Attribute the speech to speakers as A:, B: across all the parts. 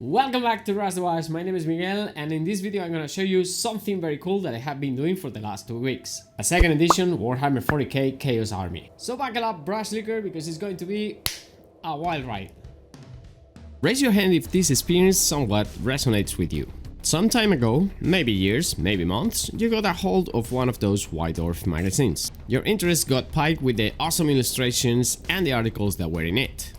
A: Welcome back to Ed WH40K. My name is Miguel, and in this video I'm going to show you something very cool that I have been doing for the last 2 weeks. A second edition Warhammer 40k Chaos Army. So buckle up, brush liquor, because it's going to be a wild ride. Raise your hand if this experience somewhat resonates with you. Some time ago, maybe years, maybe months, you got a hold of one of those White Dwarf magazines. Your interest got piqued with the awesome illustrations and the articles that were in it.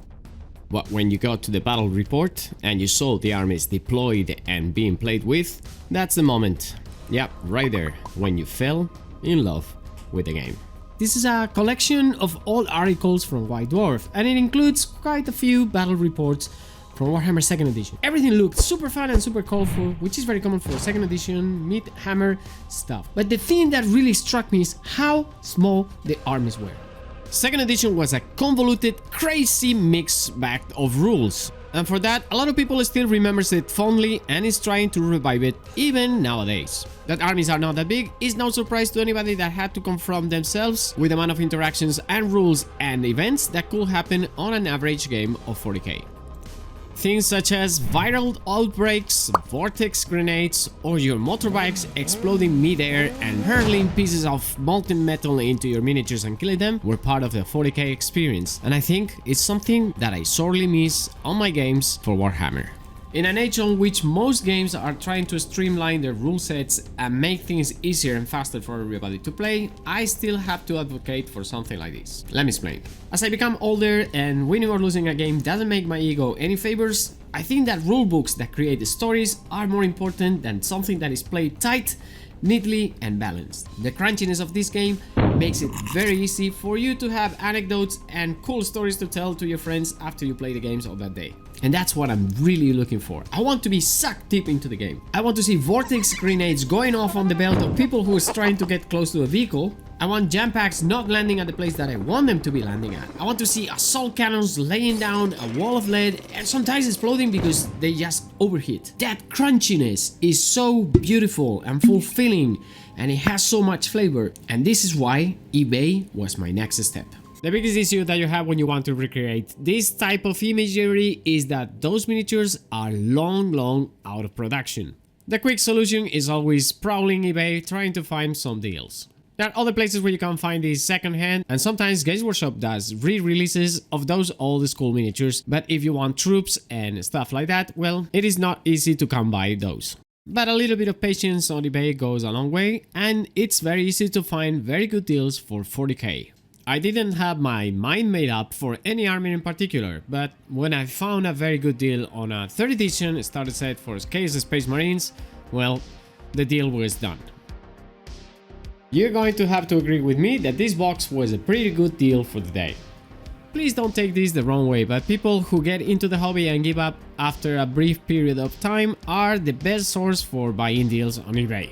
A: But when you got to the battle report and you saw the armies deployed and being played with, that's the moment. Yep, right there, when you fell in love with the game. This is a collection of all articles from White Dwarf, and it includes quite a few battle reports from Warhammer 2nd edition. Everything looked super fun and super colorful, which is very common for 2nd edition mid-hammer stuff. But the thing that really struck me is how small the armies were. 2nd edition was a convoluted, crazy mix bag of rules, and for that a lot of people still remembers it fondly and is trying to revive it even nowadays. That armies are not that big is no surprise to anybody that had to confront themselves with the amount of interactions and rules and events that could happen on an average game of 40k. Things such as viral outbreaks, vortex grenades, or your motorbikes exploding mid-air and hurling pieces of molten metal into your miniatures and killing them were part of the 40k experience, and I think it's something that I sorely miss on my games for Warhammer. In an age on which most games are trying to streamline their rule sets and make things easier and faster for everybody to play, I still have to advocate for something like this. Let me explain. As I become older and winning or losing a game doesn't make my ego any favors, I think that rulebooks that create the stories are more important than something that is played tight, neatly and balanced. The crunchiness of this game makes it very easy for you to have anecdotes and cool stories to tell to your friends after you play the games of that day. And that's what I'm really looking for. I want to be sucked deep into the game. I want to see vortex grenades going off on the belt of people who is trying to get close to a vehicle. I want jam packs not landing at the place that I want them to be landing at. I want to see assault cannons laying down a wall of lead and sometimes exploding because they just overheat. That crunchiness is so beautiful and fulfilling, and it has so much flavor, and this is why eBay was my next step. The biggest issue that you have when you want to recreate this type of imagery is that those miniatures are long out of production. The quick solution is always prowling eBay trying to find some deals. There are other places where you can find these secondhand, and sometimes Games Workshop does re-releases of those old school miniatures, but if you want troops and stuff like that, well, it is not easy to come by those. But a little bit of patience on eBay goes a long way, and it's very easy to find very good deals for 40k. I didn't have my mind made up for any army in particular, but when I found a very good deal on a 3rd edition starter set for Chaos Space Marines, well, the deal was done. You're going to have to agree with me that this box was a pretty good deal for the day. Please don't take this the wrong way, but people who get into the hobby and give up after a brief period of time are the best source for buying deals on eBay.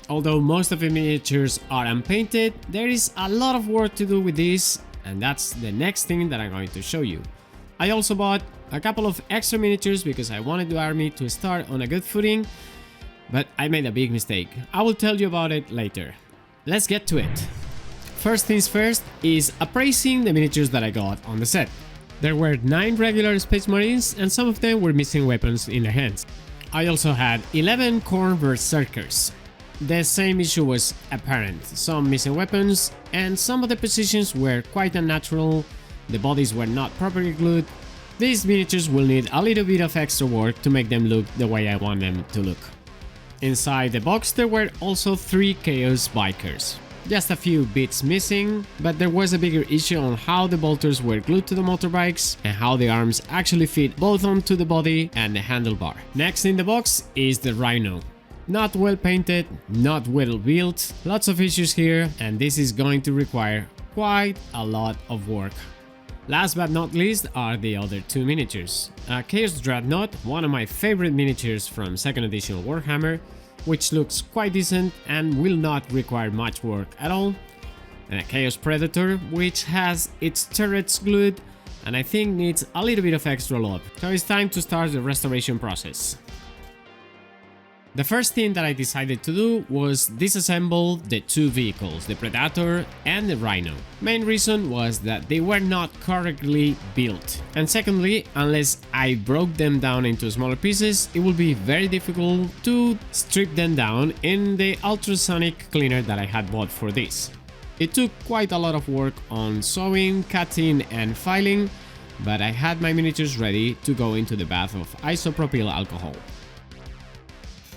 A: Although most of the miniatures are unpainted, there is a lot of work to do with this, and that's the next thing that I'm going to show you. I also bought a couple of extra miniatures because I wanted the army to start on a good footing, but I made a big mistake. I will tell you about it later. Let's get to it. First things first is appraising the miniatures that I got on the set. There were 9 regular Space Marines and some of them were missing weapons in their hands. I also had 11 Khorne Berserkers. The same issue was apparent, some missing weapons, and some of the positions were quite unnatural, the bodies were not properly glued. These miniatures will need a little bit of extra work to make them look the way I want them to look. Inside the box there were also 3 Chaos Bikers. Just a few bits missing, but there was a bigger issue on how the bolters were glued to the motorbikes and how the arms actually fit both onto the body and the handlebar. Next in the box is the Rhino. Not well painted, not well built, lots of issues here, and this is going to require quite a lot of work. Last but not least are the other 2 miniatures. A Chaos Dreadnought, one of my favorite miniatures from 2nd edition Warhammer, which looks quite decent and will not require much work at all. And a Chaos Predator, which has its turrets glued and I think needs a little bit of extra love. So it's time to start the restoration process. The first thing that I decided to do was disassemble the two vehicles, the Predator and the Rhino. Main reason was that they were not correctly built. And secondly, unless I broke them down into smaller pieces, it would be very difficult to strip them down in the ultrasonic cleaner that I had bought for this. It took quite a lot of work on sewing, cutting and filing, but I had my miniatures ready to go into the bath of isopropyl alcohol.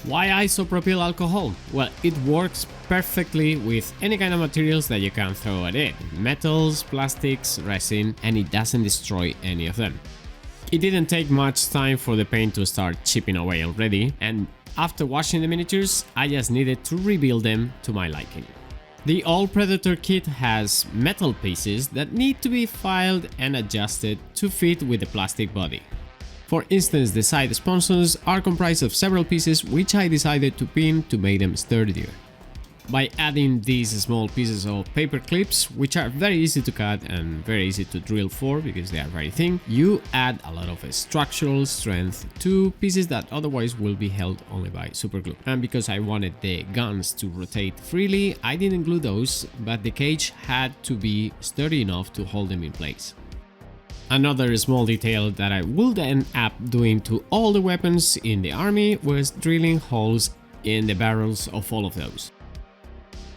A: Why isopropyl alcohol? Well, it works perfectly with any kind of materials that you can throw at it. Metals, plastics, resin, and it doesn't destroy any of them. It didn't take much time for the paint to start chipping away already, and after washing the miniatures, I just needed to rebuild them to my liking. The All Predator kit has metal pieces that need to be filed and adjusted to fit with the plastic body. For instance, the side sponsons are comprised of several pieces which I decided to pin to make them sturdier. By adding these small pieces of paper clips, which are very easy to cut and very easy to drill for because they are very thin, you add a lot of structural strength to pieces that otherwise will be held only by superglue. And because I wanted the guns to rotate freely, I didn't glue those, but the cage had to be sturdy enough to hold them in place. Another small detail that I would end up doing to all the weapons in the army was drilling holes in the barrels of all of those.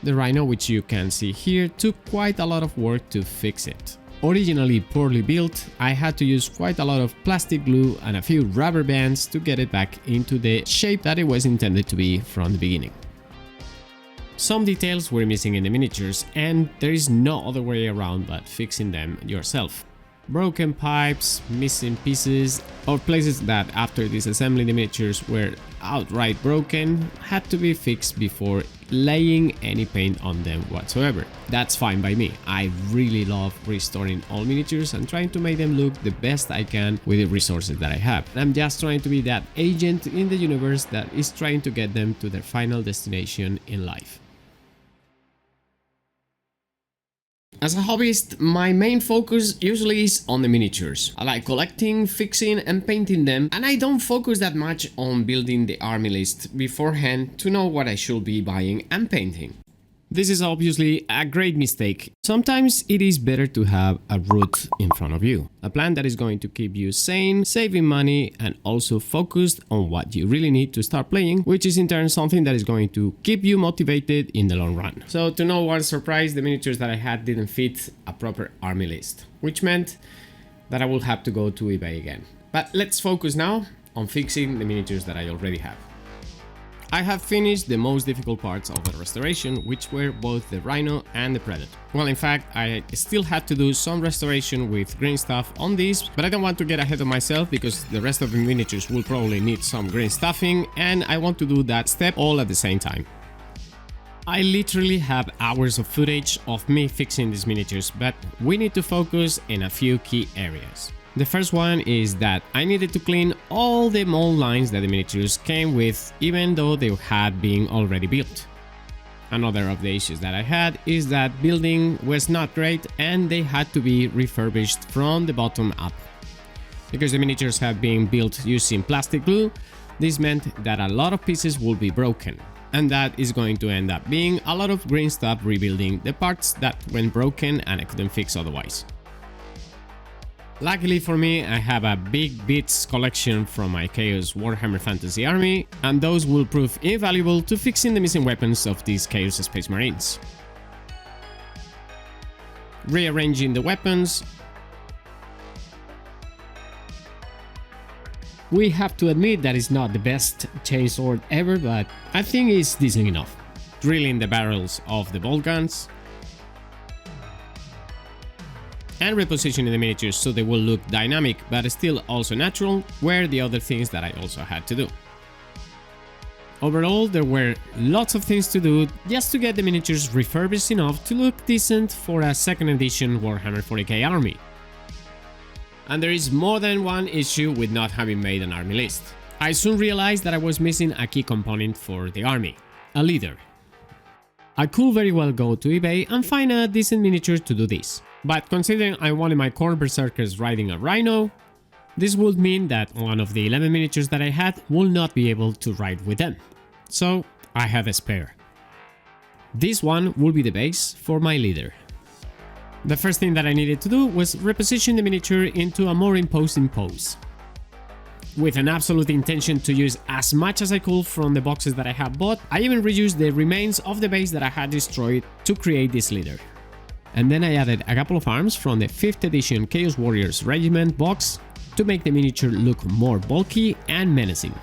A: The Rhino, which you can see here, took quite a lot of work to fix it. Originally poorly built, I had to use quite a lot of plastic glue and a few rubber bands to get it back into the shape that it was intended to be from the beginning. Some details were missing in the miniatures, and there is no other way around but fixing them yourself. Broken pipes, missing pieces, or places that after disassembling the miniatures were outright broken had to be fixed before laying any paint on them whatsoever. That's fine by me. I really love restoring all miniatures and trying to make them look the best I can with the resources that I have. I'm just trying to be that agent in the universe that is trying to get them to their final destination in life. As a hobbyist, my main focus usually is on the miniatures. I like collecting, fixing and painting them, and I don't focus that much on building the army list beforehand to know what I should be buying and painting. This is obviously a great mistake. Sometimes it is better to have a route in front of you, a plan that is going to keep you sane, saving money, and also focused on what you really need to start playing, which is in turn something that is going to keep you motivated in the long run. So to no one's surprise, the miniatures that I had didn't fit a proper army list, which meant that I will have to go to eBay again. But let's focus now on fixing the miniatures that I already have. I have finished the most difficult parts of the restoration, which were both the Rhino and the Predator. Well, in fact, I still had to do some restoration with green stuff on these, but I don't want to get ahead of myself because the rest of the miniatures will probably need some green stuffing, and I want to do that step all at the same time. I literally have hours of footage of me fixing these miniatures, but we need to focus in a few key areas. The first one is that I needed to clean all the mold lines that the miniatures came with, even though they had been already built. Another of the issues that I had is that building was not great and they had to be refurbished from the bottom up. Because the miniatures had been built using plastic glue, this meant that a lot of pieces would be broken. And that is going to end up being a lot of green stuff rebuilding the parts that went broken and I couldn't fix otherwise. Luckily for me, I have a big bits collection from my Chaos Warhammer Fantasy army, and those will prove invaluable to fixing the missing weapons of these Chaos Space Marines. Rearranging the weapons. We have to admit that it's not the best chainsword ever, but I think it's decent enough. Drilling the barrels of the bolt guns. And repositioning the miniatures so they will look dynamic but still also natural were the other things that I also had to do. Overall, there were lots of things to do just to get the miniatures refurbished enough to look decent for a second edition Warhammer 40k army. And there is more than one issue with not having made an army list. I soon realized that I was missing a key component for the army, a leader. I could very well go to eBay and find a decent miniature to do this. But considering I wanted my core berserkers riding a Rhino, this would mean that one of the 11 miniatures that I had will not be able to ride with them. so I had a spare. This one will be the base for my leader. The first thing that I needed to do was reposition the miniature into a more imposing pose, with an absolute intention to use as much as I could from the boxes that I have bought. I even reused the remains of the base that I had destroyed to create this leader. And then I added a couple of arms from the 5th edition Chaos Warriors Regiment box to make the miniature look more bulky and menacing.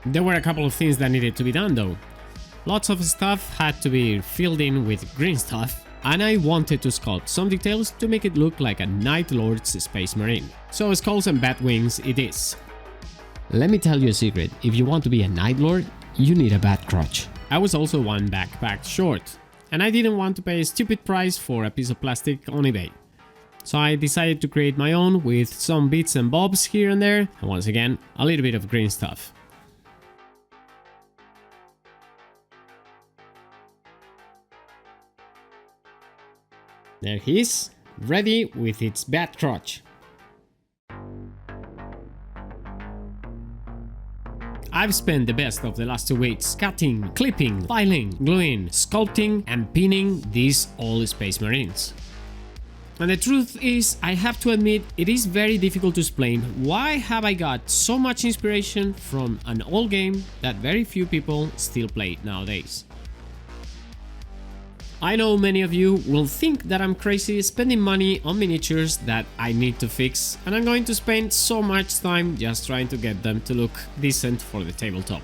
A: There were a couple of things that needed to be done though. Lots of stuff had to be filled in with green stuff, and I wanted to sculpt some details to make it look like a Night Lord's Space Marine. So skulls and bat wings it is. Let me tell you a secret, if you want to be a Night Lord, you need a bat crotch. I was also one backpack short, and I didn't want to pay a stupid price for a piece of plastic on eBay. So I decided to create my own with some bits and bobs here and there, and once again, a little bit of green stuff. There he is, ready with its bat crotch. I've spent the best of the last 2 weeks cutting, clipping, filing, gluing, sculpting and pinning these all Space Marines. And the truth is, I have to admit, it is very difficult to explain why have I got so much inspiration from an old game that very few people still play nowadays. I know many of you will think that I'm crazy spending money on miniatures that I need to fix, and I'm going to spend so much time just trying to get them to look decent for the tabletop.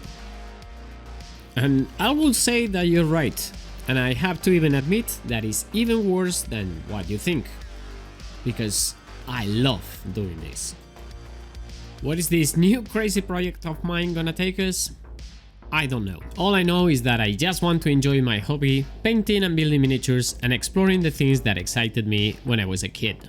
A: And I will say that you're right, and I have to even admit that it's even worse than what you think, because I love doing this. What is this new crazy project of mine gonna take us? I don't know. All I know is that I just want to enjoy my hobby, painting and building miniatures and exploring the things that excited me when I was a kid.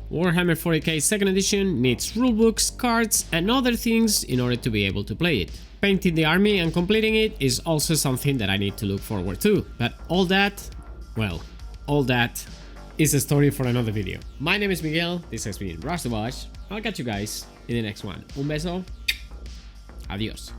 A: Warhammer 40K 2nd edition needs rulebooks, cards and other things in order to be able to play it. Painting the army and completing it is also something that I need to look forward to, but all that, well, all that is a story for another video. My name is Miguel, this has been Rush the Watch. I'll catch you guys in the next one. Un beso, adios.